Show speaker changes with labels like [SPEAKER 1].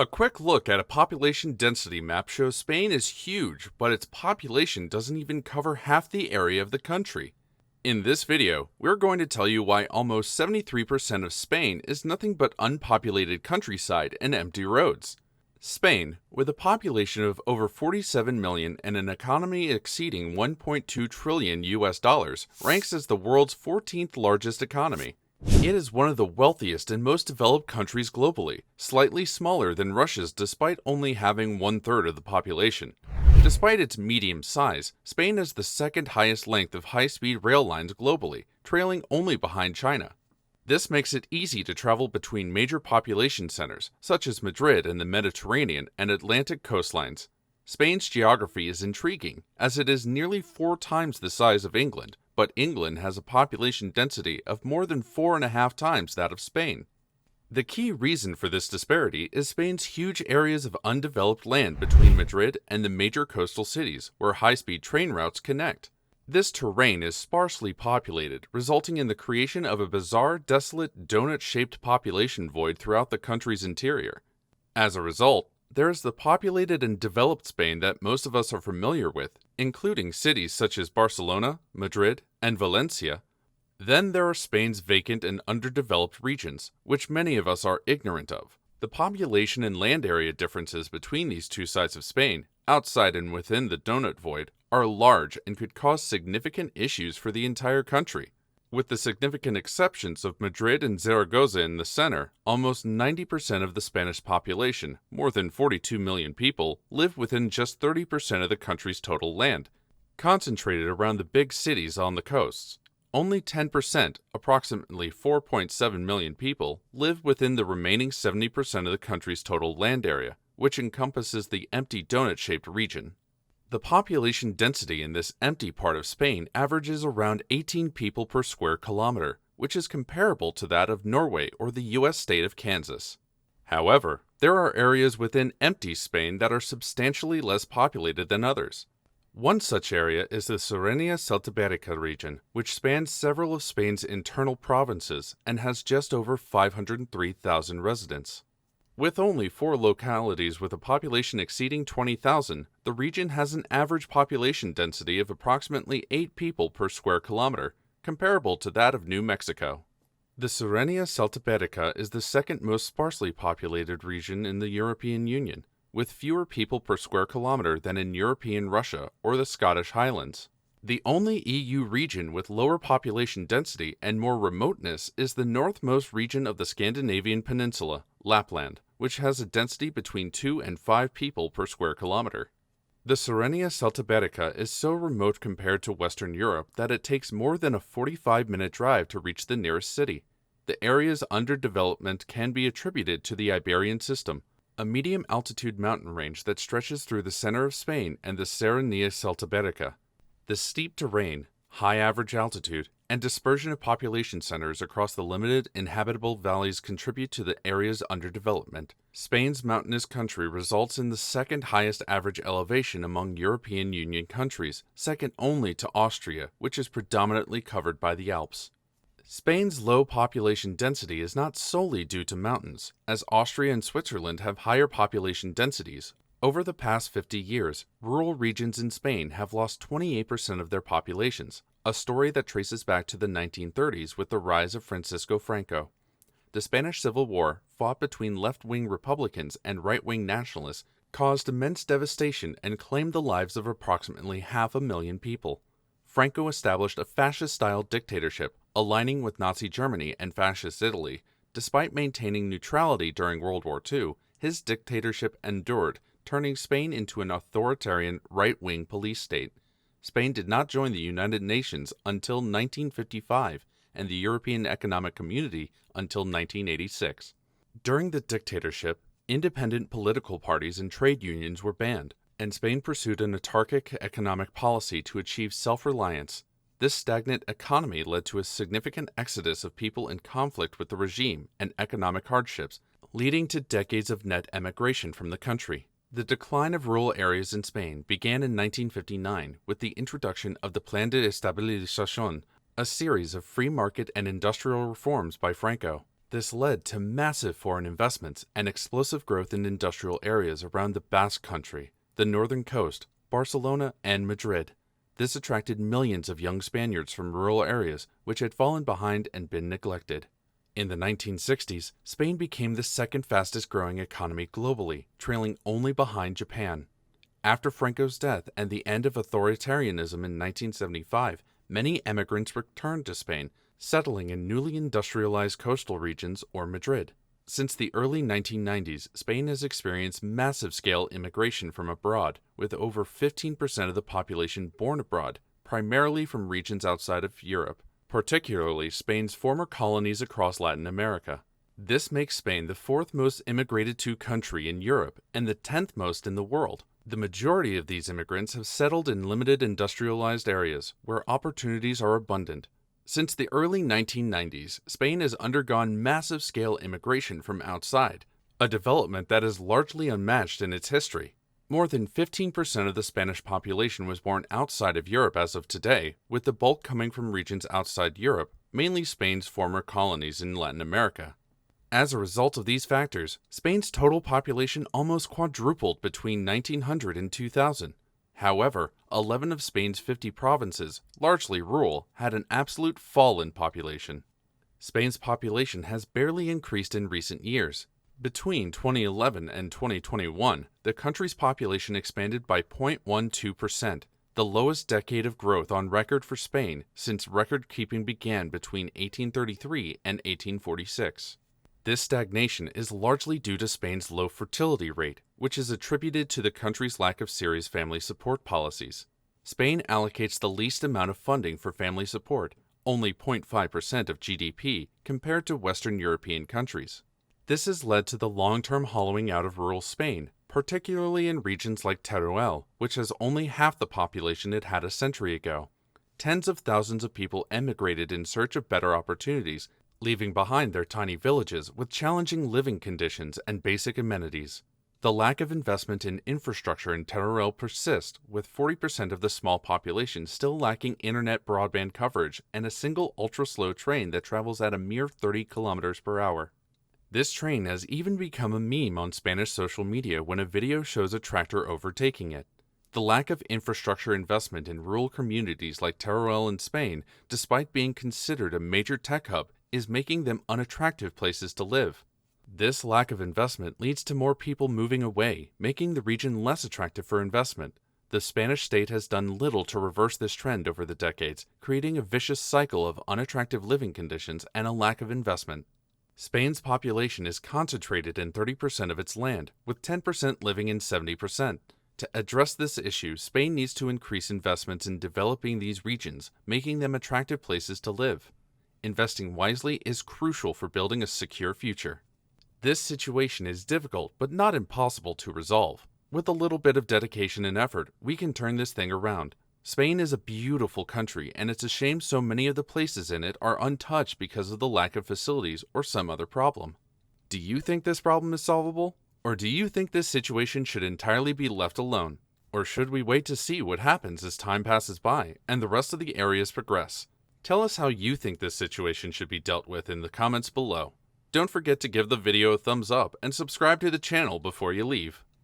[SPEAKER 1] A quick look at a population density map shows Spain is huge, but its population doesn't even cover half the area of the country. In this video, we're going to tell you why almost 73% of Spain is nothing but unpopulated countryside and empty roads. Spain, with a population of over 47 million and an economy exceeding 1.2 trillion US dollars, ranks as the world's 14th largest economy. It is one of the wealthiest and most developed countries globally, slightly smaller than Russia's despite only having one-third of the population. Despite its medium size, Spain has the second highest length of high-speed rail lines globally, trailing only behind China. This makes it easy to travel between major population centers, such as Madrid and the Mediterranean and Atlantic coastlines. Spain's geography is intriguing, as it is nearly 4 times the size of England, but England has a population density of more than 4.5 times that of Spain. The key reason for this disparity is Spain's huge areas of undeveloped land between Madrid and the major coastal cities, where high-speed train routes connect. This terrain is sparsely populated, resulting in the creation of a bizarre, desolate, donut-shaped population void throughout the country's interior. As a result, there is the populated and developed Spain that most of us are familiar with, including cities such as Barcelona, Madrid, and Valencia. Then there are Spain's vacant and underdeveloped regions, which many of us are ignorant of. The population and land area differences between these two sides of Spain, outside and within the donut void, are large and could cause significant issues for the entire country. With the significant exceptions of Madrid and Zaragoza in the center, almost 90% of the Spanish population, more than 42 million people, live within just 30% of the country's total land, concentrated around the big cities on the coasts. Only 10%, approximately 4.7 million people, live within the remaining 70% of the country's total land area, which encompasses the empty donut-shaped region. The population density in this empty part of Spain averages around 18 people per square kilometer, which is comparable to that of Norway or the US state of Kansas. However, there are areas within empty Spain that are substantially less populated than others. One such area is the Cerenia-Celta-Bérica region, which spans several of Spain's internal provinces and has just over 503,000 residents. With only 4 localities with a population exceeding 20,000, the region has an average population density of approximately 8 people per square kilometer, comparable to that of New Mexico. The Cerenia-Celta-Bérica is the second most sparsely populated region in the European Union, with fewer people per square kilometer than in European Russia or the Scottish Highlands. The only EU region with lower population density and more remoteness is the northmost region of the Scandinavian peninsula, Lapland, which has a density between 2 and 5 people per square kilometer. The Cerenia-Celta-Bérica is so remote compared to Western Europe that it takes more than a 45-minute drive to reach the nearest city. The area's underdevelopment can be attributed to the Iberian System, a medium-altitude mountain range that stretches through the center of Spain and the Cerenia-Celta-Bérica. The steep terrain, high average altitude, and dispersion of population centers across the limited inhabitable valleys contribute to the area's underdevelopment. Spain's mountainous country results in the second highest average elevation among European Union countries, second only to Austria, which is predominantly covered by the Alps. Spain's low population density is not solely due to mountains, as Austria and Switzerland have higher population densities. Over the past 50 years, rural regions in Spain have lost 28% of their populations, a story that traces back to the 1930s with the rise of Francisco Franco. The Spanish Civil War, fought between left-wing Republicans and right-wing nationalists, caused immense devastation and claimed the lives of approximately 500,000 people. Franco established a fascist-style dictatorship, aligning with Nazi Germany and Fascist Italy. Despite maintaining neutrality during World War II, his dictatorship endured, turning Spain into an authoritarian right-wing police state. Spain did not join the United Nations until 1955 and the European Economic Community until 1986. During the dictatorship, independent political parties and trade unions were banned, and Spain pursued an autarkic economic policy to achieve self-reliance. This stagnant economy led to a significant exodus of people in conflict with the regime and economic hardships, leading to decades of net emigration from the country. The decline of rural areas in Spain began in 1959 with the introduction of the Plan de Estabilización, a series of free market and industrial reforms by Franco. This led to massive foreign investments and explosive growth in industrial areas around the Basque Country, the northern coast, Barcelona, and Madrid. This attracted millions of young Spaniards from rural areas which had fallen behind and been neglected. In the 1960s, Spain became the second fastest growing economy globally, trailing only behind Japan. After Franco's death and the end of authoritarianism in 1975, many emigrants returned to Spain, settling in newly industrialized coastal regions or Madrid. Since the early 1990s, Spain has experienced massive-scale immigration from abroad, with over 15% of the population born abroad, primarily from regions outside of Europe, particularly Spain's former colonies across Latin America. This makes Spain the fourth most immigrated to country in Europe and the 10th most in the world. The majority of these immigrants have settled in limited industrialized areas, where opportunities are abundant. Since the early 1990s, Spain has undergone massive-scale immigration from outside, a development that is largely unmatched in its history. More than 15% of the Spanish population was born outside of Europe as of today, with the bulk coming from regions outside Europe, mainly Spain's former colonies in Latin America. As a result of these factors, Spain's total population almost quadrupled between 1900 and 2000. However, 11 of Spain's 50 provinces, largely rural, had an absolute fall in population. Spain's population has barely increased in recent years. Between 2011 and 2021, the country's population expanded by 0.12%, the lowest decade of growth on record for Spain since record-keeping began between 1833 and 1846. This stagnation is largely due to Spain's low fertility rate, which is attributed to the country's lack of serious family support policies. Spain allocates the least amount of funding for family support, only 0.5% of GDP, compared to Western European countries. This has led to the long-term hollowing out of rural Spain, particularly in regions like Teruel, which has only half the population it had a century ago. Tens of thousands of people emigrated in search of better opportunities, leaving behind their tiny villages with challenging living conditions and basic amenities. The lack of investment in infrastructure in Teruel persists, with 40% of the small population still lacking internet broadband coverage and a single ultra-slow train that travels at a mere 30 kilometers per hour. This train has even become a meme on Spanish social media when a video shows a tractor overtaking it. The lack of infrastructure investment in rural communities like Teruel in Spain, despite being considered a major tech hub, is making them unattractive places to live. This lack of investment leads to more people moving away, making the region less attractive for investment. The Spanish state has done little to reverse this trend over the decades, creating a vicious cycle of unattractive living conditions and a lack of investment. Spain's population is concentrated in 30% of its land, with 10% living in 70%. To address this issue, Spain needs to increase investments in developing these regions, making them attractive places to live. Investing wisely is crucial for building a secure future. This situation is difficult but not impossible to resolve. With a little bit of dedication and effort, we can turn this thing around. Spain is a beautiful country, and it's a shame so many of the places in it are untouched because of the lack of facilities or some other problem. Do you think this problem is solvable? Or do you think this situation should entirely be left alone? Or should we wait to see what happens as time passes by and the rest of the areas progress? Tell us how you think this situation should be dealt with in the comments below. Don't forget to give the video a thumbs up and subscribe to the channel before you leave.